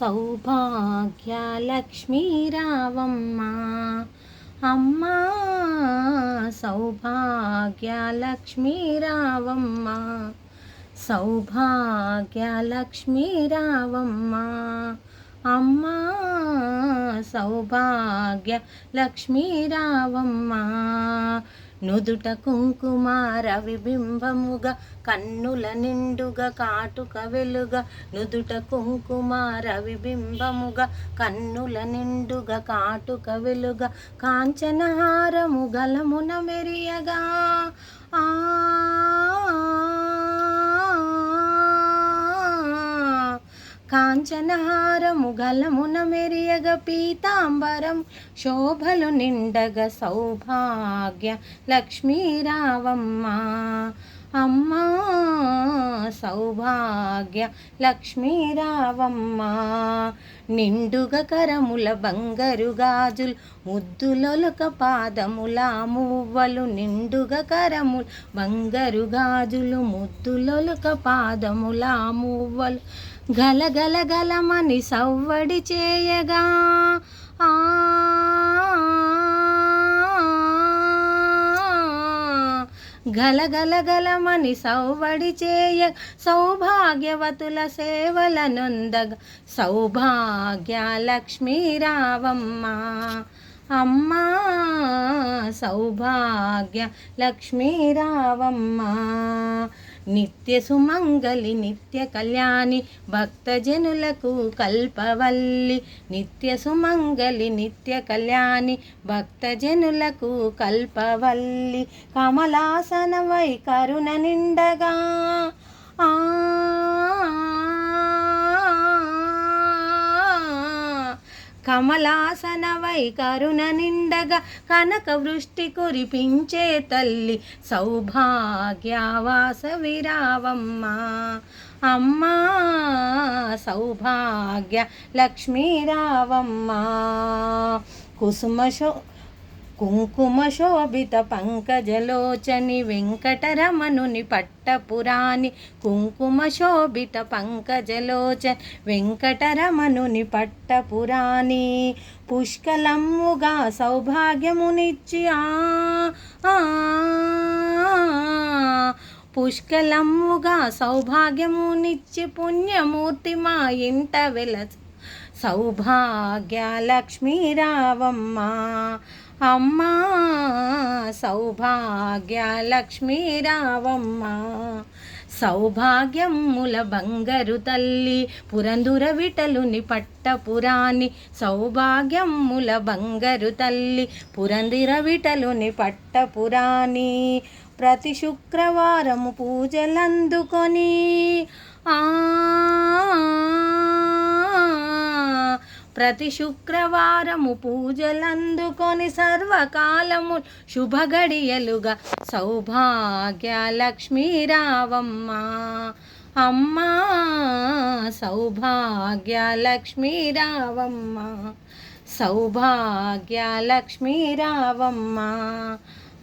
సౌభాగ్య లక్ష్మీ రావమ్మ అమ్మా సౌభాగ్య లక్ష్మీ రావమ్మ సౌభాగ్య లక్ష్మీ రావమ్మ అమ్మా సౌభాగ్య లక్ష్మీ రావమ్మ నుదుట కుంకుమ రవిబింబముగా కన్నుల నిండుగా కాటుక వెలుగ నుదుట కుంకుమ రవిబింబముగా కన్నుల నిండుగా కాటుక వెలుగ కాంచనహారము గలమున మెరియగా కాంచనహారము గలమున మెరియగ పీతాంబరం శోభలు నిండగ సౌభాగ్య లక్ష్మీ రావమ్మ అమ్మా సౌభాగ్య లక్ష్మీ రావమ్మ నిండుగ కరముల బంగారు గాజులు ముద్దులొలక పాదముల మువ్వలు నిండుగ కరముల బంగారు గాజులు ముద్దులొలక పాదముల మువ్వలు గలగల గలమని సవ్వడి చేయగా గలగల గలమని సవ్వడి చేయ సౌభాగ్యవతుల సేవల నొందగ సౌభాగ్య లక్ష్మీ రావమ్మ అమ్మా సౌభాగ్య లక్ష్మీ రావమ్మ నిత్య సుమంగళి నిత్య కళ్యాణి భక్తజనులకు కల్పవల్లి నిత్య సుమంగళి నిత్య కళ్యాణి భక్తజనులకు కల్పవల్లి కమలాసనవై కరుణ నిండగా కమలాసనవై కరుణ నిండగా కనక వృష్టి కురిపించే తల్లి సౌభాగ్యవాసవి రావమ్మ అమ్మా సౌభాగ్య లక్ష్మీ రావమ్మ కుంకుమ శోభిత పంకజలోచని వెంకటరమణుని పట్టపురాణి కుంకుమ శోభిత పంకజలోచని వెంకటరమణుని పట్టపురాణి పుష్కలమ్ముగా సౌభాగ్యమునిచ్చి పుష్కలమ్ముగా సౌభాగ్యమునిచ్చి పుణ్యమూర్తి మా ఇంట వెలస సౌభాగ్య లక్ష్మీ రావమ్మ అమ్మా సౌభాగ్య లక్ష్మీ రావమ్మ సౌభాగ్యముల బంగారు తల్లి పురంధుర విఠలుని పట్టపురాణి సౌభాగ్యముల బంగారు తల్లి పురంధుర విఠలుని పట్టపురాణి ప్రతి శుక్రవారము పూజలందుకొని ప్రతి శుక్రవారము పూజలందుకొని సర్వకాలము శుభగడియలుగా సౌభాగ్య లక్ష్మీ రావమ్మ అమ్మా సౌభాగ్య లక్ష్మీ రావమ్మ సౌభాగ్య లక్ష్మీ రావమ్మ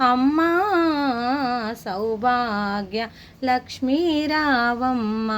అమ్మా సౌభాగ్య లక్ష్మీ రావమ్మ.